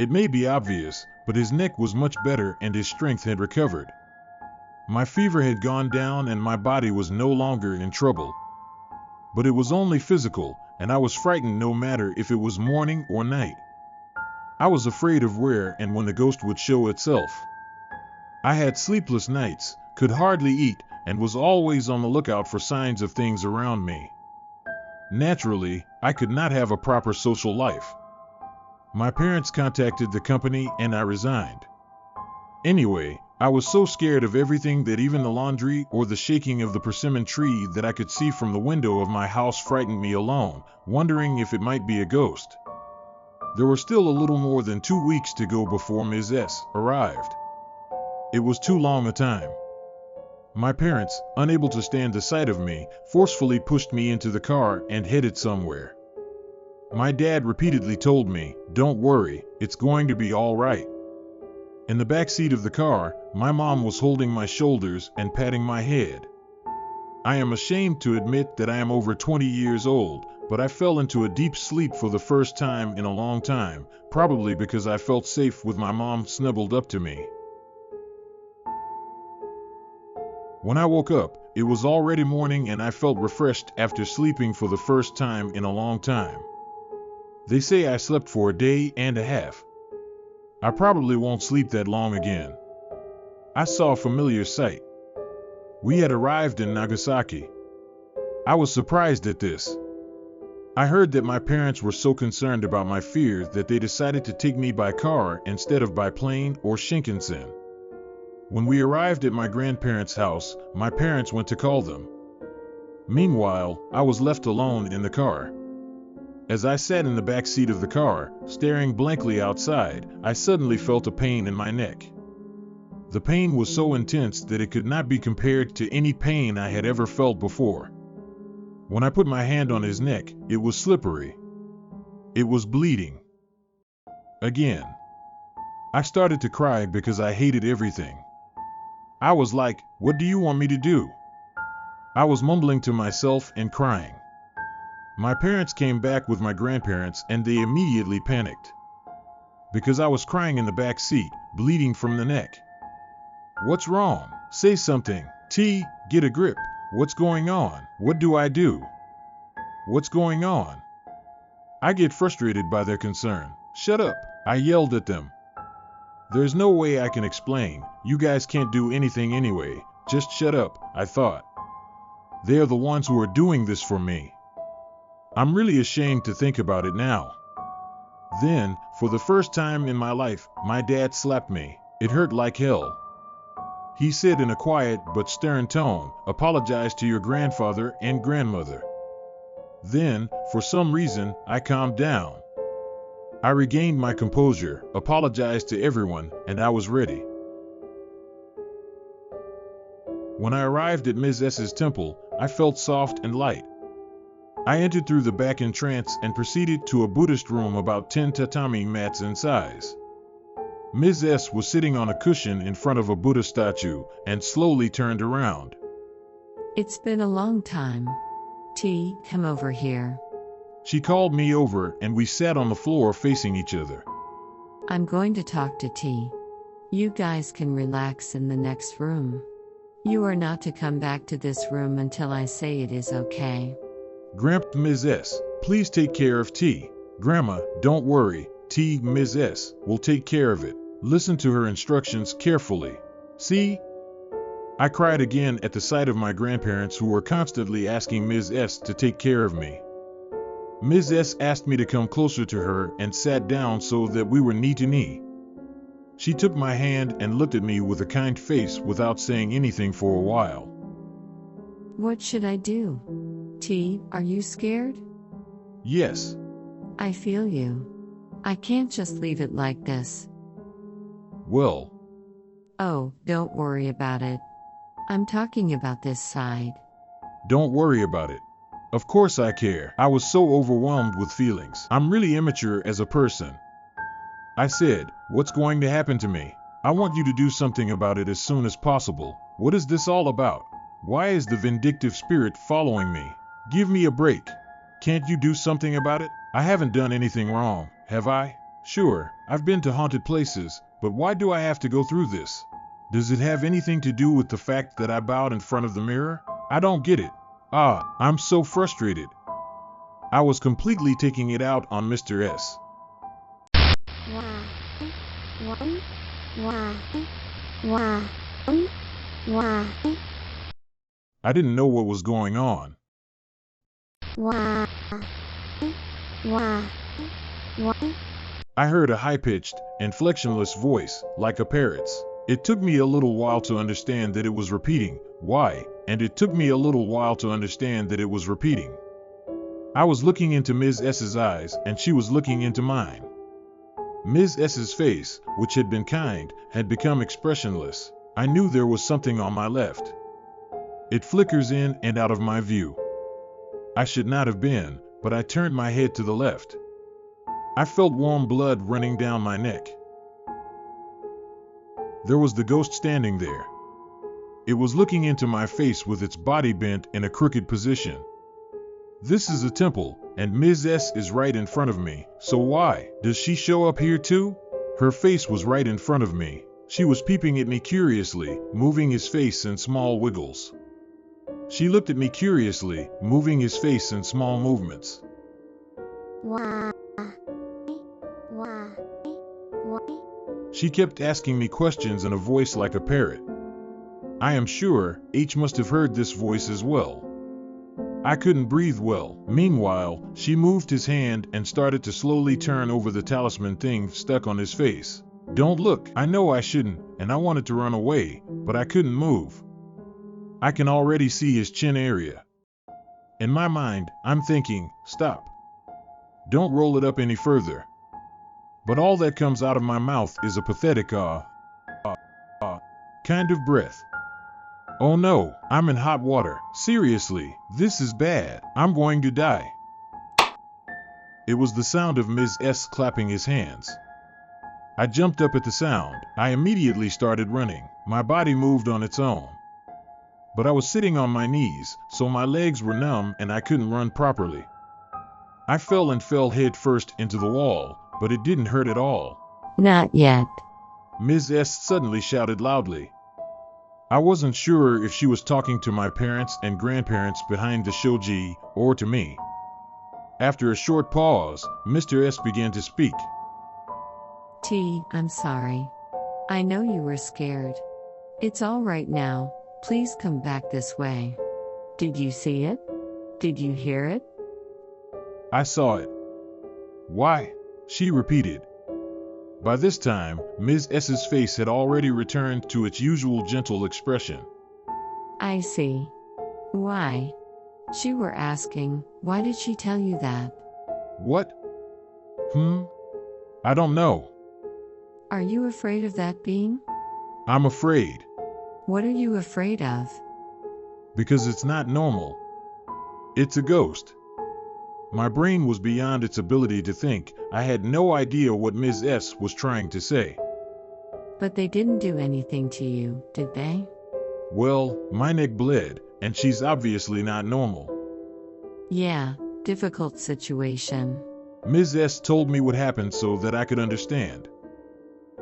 It may be obvious, but his neck was much better and his strength had recovered. My fever had gone down and my body was no longer in trouble. But it was only physical, and I was frightened no matter if it was morning or night. I was afraid of where and when the ghost would show itself. I had sleepless nights, could hardly eat, and was always on the lookout for signs of things around me. Naturally, I could not have a proper social life. My parents contacted the company and I resigned. Anyway, I was so scared of everything that even the laundry or the shaking of the persimmon tree that I could see from the window of my house frightened me alone, wondering if it might be a ghost. There were still a little more than 2 weeks to go before Ms. S. arrived. It was too long a time. My parents, unable to stand the sight of me, forcefully pushed me into the car and headed somewhere. My dad repeatedly told me, "Don't worry, it's going to be all right." In the back seat of the car, my mom was holding my shoulders and patting my head. I am ashamed to admit that I am over 20 years old, but I fell into a deep sleep for the first time in a long time, probably because I felt safe with my mom snuggled up to me. When I woke up, it was already morning and I felt refreshed after sleeping for the first time in a long time. They say I slept for a day and a half. I probably won't sleep that long again. I saw a familiar sight. We had arrived in Nagasaki. I was surprised at this. I heard that my parents were so concerned about my fear that they decided to take me by car instead of by plane or Shinkansen. When we arrived at my grandparents' house, my parents went to call them. Meanwhile, I was left alone in the car. As I sat in the back seat of the car, staring blankly outside, I suddenly felt a pain in my neck. The pain was so intense that it could not be compared to any pain I had ever felt before. When I put my hand on his neck, it was slippery. It was bleeding. Again. I started to cry because I hated everything. I was like, "What do you want me to do?" I was mumbling to myself and crying. My parents came back with my grandparents and they immediately panicked. Because I was crying in the back seat, bleeding from the neck. "What's wrong? Say something. T, get a grip. What's going on? What do I do? What's going on?" I get frustrated by their concern. "Shut up," I yelled at them. "There's no way I can explain. You guys can't do anything anyway. Just shut up," I thought. They are the ones who are doing this for me. I'm really ashamed to think about it now. Then, for the first time in my life, my dad slapped me. It hurt like hell. He said in a quiet but stern tone, "Apologize to your grandfather and grandmother." Then, for some reason, I calmed down. I regained my composure, apologized to everyone, and I was ready. When I arrived at Ms. S's temple, I felt soft and light. I entered through the back entrance and proceeded to a Buddhist room about 10 tatami mats in size. Ms. S was sitting on a cushion in front of a Buddha statue and slowly turned around. "It's been a long time. T, come over here." She called me over and we sat on the floor facing each other. "I'm going to talk to T. You guys can relax in the next room. You are not to come back to this room until I say it is okay." Grandpa, Ms. S, please take care of T. Grandma, don't worry, T, Ms. S, will take care of it. Listen to her instructions carefully. See? I cried again at the sight of my grandparents who were constantly asking Ms. S to take care of me. Ms. S asked me to come closer to her and sat down so that we were knee to knee. She took my hand and looked at me with a kind face without saying anything for a while. "What should I do? T, are you scared?" "Yes." "I feel you. I can't just leave it like this." "Well." "Oh, don't worry about it. I'm talking about this side." "Don't worry about it. Of course I care." I was so overwhelmed with feelings. I'm really immature as a person. I said, "What's going to happen to me? I want you to do something about it as soon as possible. What is this all about? Why is the vindictive spirit following me? Give me a break. Can't you do something about it? I haven't done anything wrong, have I?" Sure, I've been to haunted places, but why do I have to go through this? Does it have anything to do with the fact that I bowed in front of the mirror? I don't get it. I'm so frustrated. I was completely taking it out on Mr. S. I didn't know what was going on. I heard a high-pitched, inflectionless voice, like a parrot's. It took me a little while to understand that it was repeating, "Why?" and it took me a little while to understand that it was repeating. I was looking into Ms. S's eyes, and she was looking into mine. Ms. S's face, which had been kind, had become expressionless. I knew there was something on my left. It flickers in and out of my view. I should not have been, but I turned my head to the left. I felt warm blood running down my neck. There was the ghost standing there. It was looking into my face with its body bent in a crooked position. This is a temple, and Ms. S is right in front of me, so why does she show up here too? Her face was right in front of me. She was peeping at me curiously, moving his face in small wiggles. She looked at me curiously, moving his face in small movements. She kept asking me questions in a voice like a parrot. I am sure H must have heard this voice as well. I couldn't breathe well. Meanwhile, she moved his hand and started to slowly turn over the talisman thing stuck on his face. Don't look. I know I shouldn't, and I wanted to run away, but I couldn't move. I can already see his chin area. In my mind, I'm thinking, stop. Don't roll it up any further. But all that comes out of my mouth is a pathetic kind of breath. Oh no, I'm in hot water. Seriously, this is bad. I'm going to die. It was the sound of Ms. S clapping his hands. I jumped up at the sound. I immediately started running. My body moved on its own. But I was sitting on my knees, so my legs were numb and I couldn't run properly. I fell head first into the wall, but it didn't hurt at all. Not yet. Ms. S suddenly shouted loudly. I wasn't sure if she was talking to my parents and grandparents behind the shoji or to me. After a short pause, Mr. S began to speak. T, I'm sorry. I know you were scared. It's all right now. Please come back this way. Did you see it? Did you hear it? I saw it. Why? She repeated. By this time, Ms. S's face had already returned to its usual gentle expression. I see. Why? She were asking, why did she tell you that? What? I don't know. Are you afraid of that being? I'm afraid. What are you afraid of? Because it's not normal. It's a ghost. My brain was beyond its ability to think. I had no idea what Ms. S was trying to say. But they didn't do anything to you, did they? Well, my neck bled, and she's obviously not normal. Yeah, difficult situation. Ms. S told me what happened so that I could understand.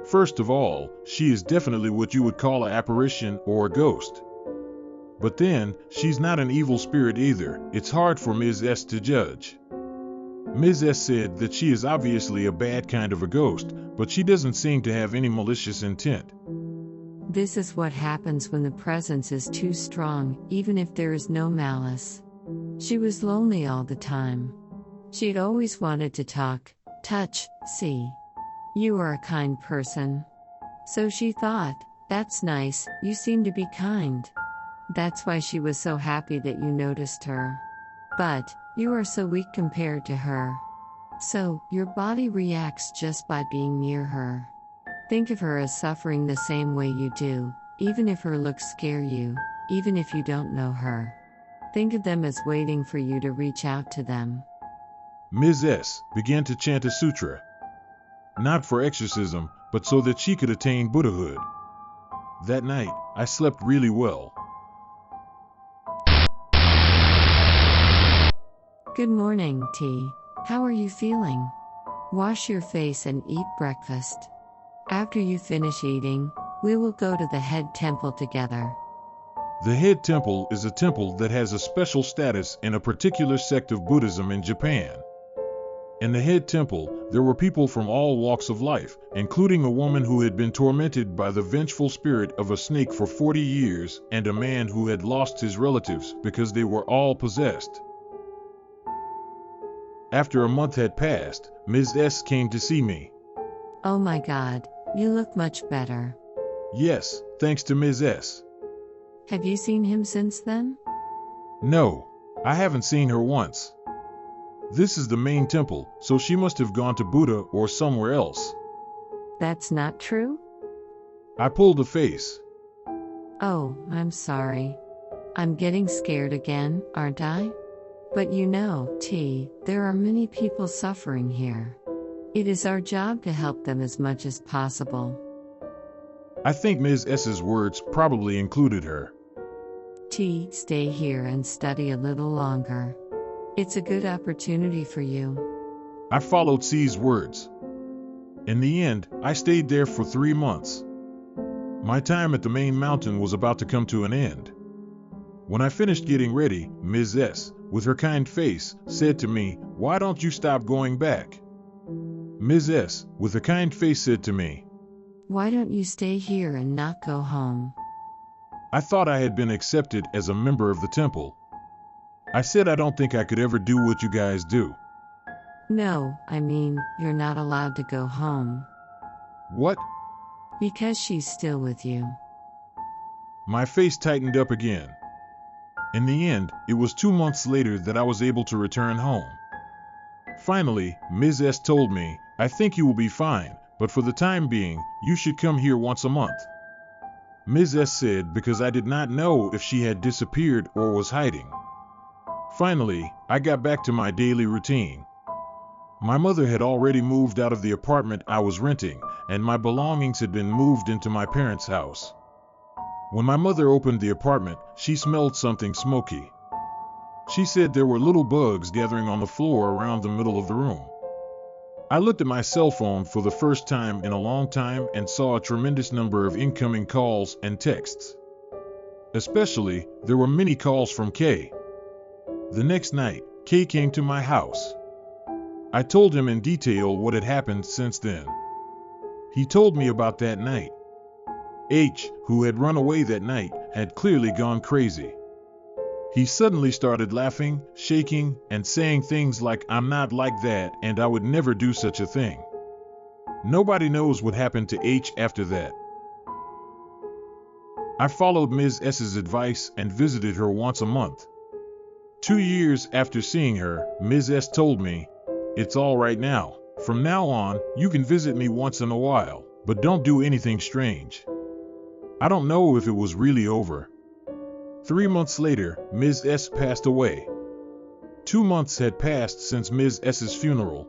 First of all, she is definitely what you would call an apparition or a ghost. But then, she's not an evil spirit either. It's hard for Ms. S to judge. Ms. S said that she is obviously a bad kind of a ghost, but she doesn't seem to have any malicious intent. This is what happens when the presence is too strong, even if there is no malice. She was lonely all the time. She'd always wanted to talk, touch, see. You are a kind person. So she thought, that's nice, you seem to be kind. That's why she was so happy that you noticed her. But, you are so weak compared to her. So, your body reacts just by being near her. Think of her as suffering the same way you do, even if her looks scare you, even if you don't know her. Think of them as waiting for you to reach out to them. Ms. S began to chant a sutra. Not for exorcism, but so that she could attain Buddhahood. That night, I slept really well. Good morning, T. How are you feeling? Wash your face and eat breakfast. After you finish eating, we will go to the head temple together. The head temple is a temple that has a special status in a particular sect of Buddhism in Japan. In the head temple, there were people from all walks of life, including a woman who had been tormented by the vengeful spirit of a snake for 40 years and a man who had lost his relatives because they were all possessed. After a month had passed, Ms. S came to see me. Oh my God, you look much better. Yes, thanks to Ms. S. Have you seen him since then? No, I haven't seen her once. This is the main temple, so she must have gone to Buddha or somewhere else. That's not true? I pulled a face. Oh, I'm sorry. I'm getting scared again, aren't I? But you know, T, there are many people suffering here. It is our job to help them as much as possible. I think Ms. S's words probably included her. T, stay here and study a little longer. It's a good opportunity for you. I followed C's words. In the end, I stayed there for 3 months. My time at the main mountain was about to come to an end. When I finished getting ready, Ms. S, with her kind face, said to me, "Why don't you stop going back?" Ms. S, with a kind face, said to me, "Why don't you stay here and not go home?" I thought I had been accepted as a member of the temple. I said I don't think I could ever do what you guys do. No, I mean, you're not allowed to go home. What? Because she's still with you. My face tightened up again. In the end, it was 2 months later that I was able to return home. Finally, Ms. S told me, "I think you will be fine, but for the time being, you should come here once a month." Ms. S said because I did not know if she had disappeared or was hiding. Finally, I got back to my daily routine. My mother had already moved out of the apartment I was renting, and my belongings had been moved into my parents' house. When my mother opened the apartment, she smelled something smoky. She said there were little bugs gathering on the floor around the middle of the room. I looked at my cell phone for the first time in a long time and saw a tremendous number of incoming calls and texts. Especially, there were many calls from Kay. The next night, Kay came to my house. I told him in detail what had happened since then. He told me about that night. H, who had run away that night, had clearly gone crazy. He suddenly started laughing, shaking, and saying things like, "I'm not like that and I would never do such a thing." Nobody knows what happened to H after that. I followed Ms. S's advice and visited her once a month. 2 years after seeing her, Ms. S told me, "It's all right now. From now on, you can visit me once in a while, but don't do anything strange." I don't know if it was really over. 3 months later, Ms. S passed away. 2 months had passed since Ms. S's funeral.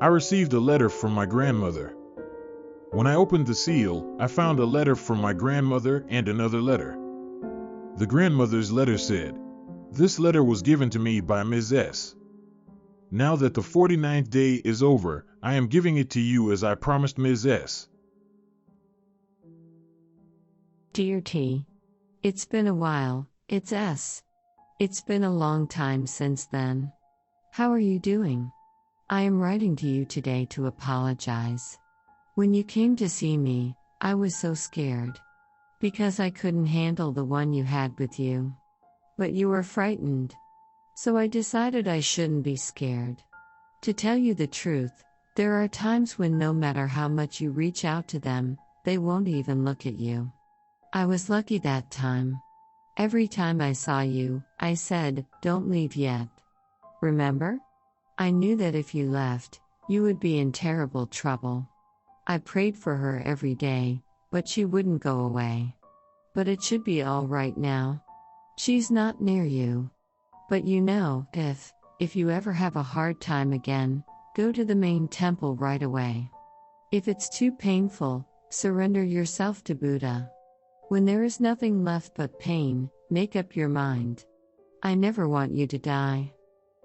I received a letter from my grandmother. When I opened the seal, I found a letter from my grandmother and another letter. The grandmother's letter said, "This letter was given to me by Ms. S. Now that the 49th day is over, I am giving it to you as I promised Ms. S." Dear T, it's been a while, it's S. It's been a long time since then. How are you doing? I am writing to you today to apologize. When you came to see me, I was so scared. Because I couldn't handle the one you had with you. But you were frightened. So I decided I shouldn't be scared. To tell you the truth, there are times when no matter how much you reach out to them, they won't even look at you. I was lucky that time. Every time I saw you, I said, "Don't leave yet." Remember? I knew that if you left, you would be in terrible trouble. I prayed for her every day, but she wouldn't go away. But it should be all right now. She's not near you. But you know, if you ever have a hard time again, go to the main temple right away. If it's too painful, surrender yourself to Buddha. When there is nothing left but pain, make up your mind. I never want you to die.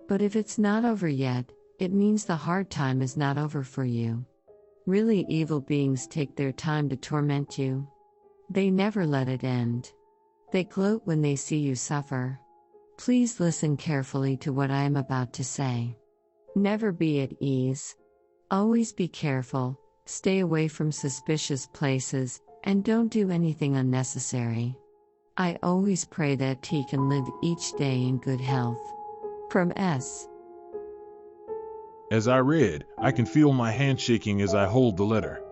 But if it's not over yet, It means the hard time is not over for you. Really evil beings take their time to torment you. They never let it end. They gloat when they see you suffer. Please listen carefully to what I am about to say. Never be at ease. Always be careful, stay away from suspicious places, and don't do anything unnecessary. I always pray that T can live each day in good health. From S. As I read, I can feel my hand shaking as I hold the letter.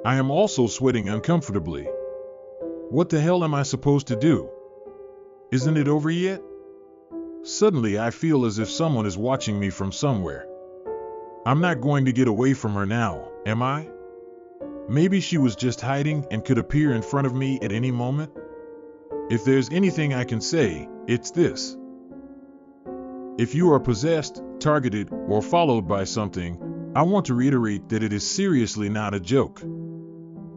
I am also sweating uncomfortably. What the hell am I supposed to do? Isn't it over yet? Suddenly I feel as if someone is watching me from somewhere. I'm not going to get away from her now, am I? Maybe she was just hiding and could appear in front of me at any moment? If there's anything I can say, it's this. If you are possessed, targeted, or followed by something, I want to reiterate that it is seriously not a joke.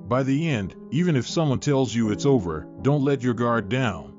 By the end, even if someone tells you it's over, don't let your guard down.